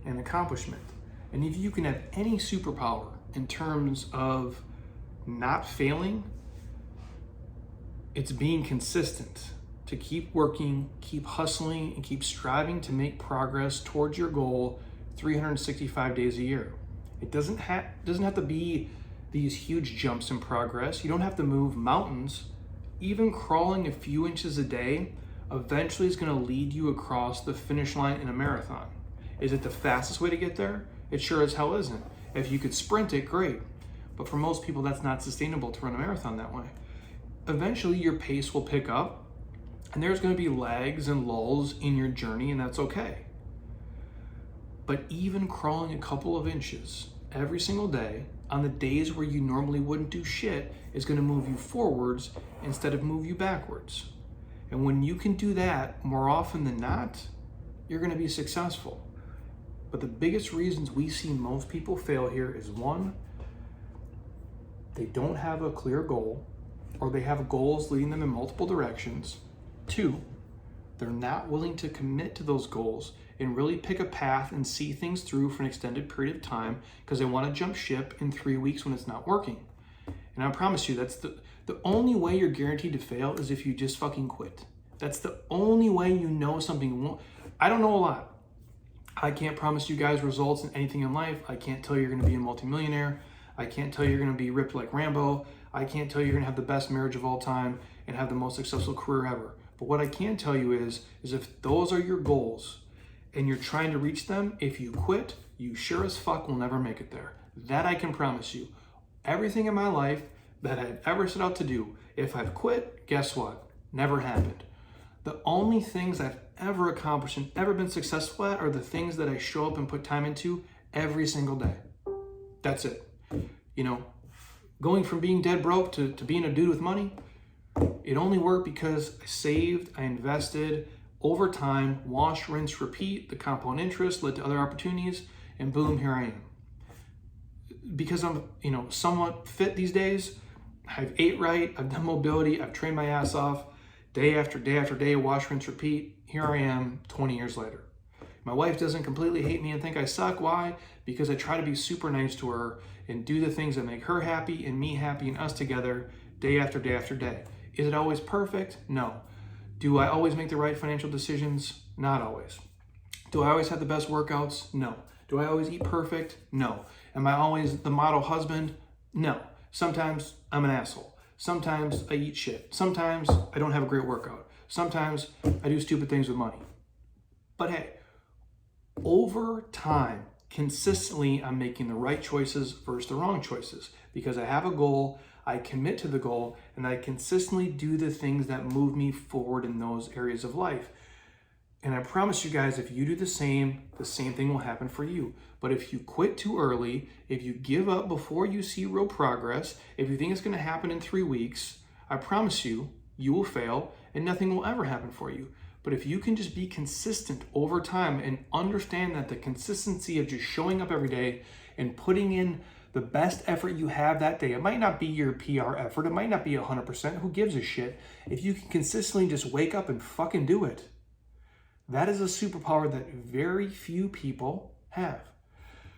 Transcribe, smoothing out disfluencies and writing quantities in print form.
and accomplishment. And if you can have any superpower in terms of not failing, it's being consistent, to keep working, keep hustling, and keep striving to make progress towards your goal 365 days a year. It doesn't have to be these huge jumps in progress. You don't have to move mountains. Even crawling a few inches a day eventually is going to lead you across the finish line in a marathon. Is it the fastest way to get there? It sure as hell isn't. If you could sprint it, great. But for most people, that's not sustainable to run a marathon that way. Eventually, your pace will pick up, and there's going to be lags and lulls in your journey, and that's okay. But even crawling a couple of inches every single day on the days where you normally wouldn't do shit is going to move you forwards instead of move you backwards. And when you can do that more often than not, you're going to be successful. But the biggest reasons we see most people fail here is, one, they don't have a clear goal, or they have goals leading them in multiple directions. Two, they're not willing to commit to those goals and really pick a path and see things through for an extended period of time because they want to jump ship in 3 weeks when it's not working. And I promise you, that's the only way you're guaranteed to fail is if you just fucking quit. That's the only way you know something won't. I don't know a lot. I can't promise you guys results in anything in life. I can't tell you you're going to be a multimillionaire. I can't tell you you're going to be ripped like Rambo. I can't tell you you're going to have the best marriage of all time and have the most successful career ever. But what I can tell you is if those are your goals and you're trying to reach them, if you quit, you sure as fuck will never make it there. That I can promise you. Everything in my life that I've ever set out to do, if I've quit, guess what? Never happened. The only things I've ever accomplished and ever been successful at are the things that I show up and put time into every single day. That's it. You know, going from being dead broke to being a dude with money, it only worked because I saved, I invested over time, wash, rinse, repeat. The compound interest led to other opportunities, and boom, here I am. Because I'm, somewhat fit these days, I've ate right, I've done mobility, I've trained my ass off, day after day after day, wash, rinse, repeat. Here I am 20 years later. My wife doesn't completely hate me and think I suck. Why? Because I try to be super nice to her and do the things that make her happy and me happy and us together day after day after day. Is it always perfect? No. Do I always make the right financial decisions? Not always. Do I always have the best workouts? No. Do I always eat perfect? No. Am I always the model husband? No. Sometimes I'm an asshole. Sometimes I eat shit. Sometimes I don't have a great workout. Sometimes I do stupid things with money. But hey, over time, consistently, I'm making the right choices versus the wrong choices because I have a goal, I commit to the goal, and I consistently do the things that move me forward in those areas of life. And I promise you guys, if you do the same thing will happen for you. But if you quit too early, if you give up before you see real progress, if you think it's going to happen in 3 weeks, I promise you, you will fail and nothing will ever happen for you. But if you can just be consistent over time and understand that the consistency of just showing up every day and putting in the best effort you have that day, it might not be your PR effort, it might not be 100%, who gives a shit? If you can consistently just wake up and fucking do it, that is a superpower that very few people have.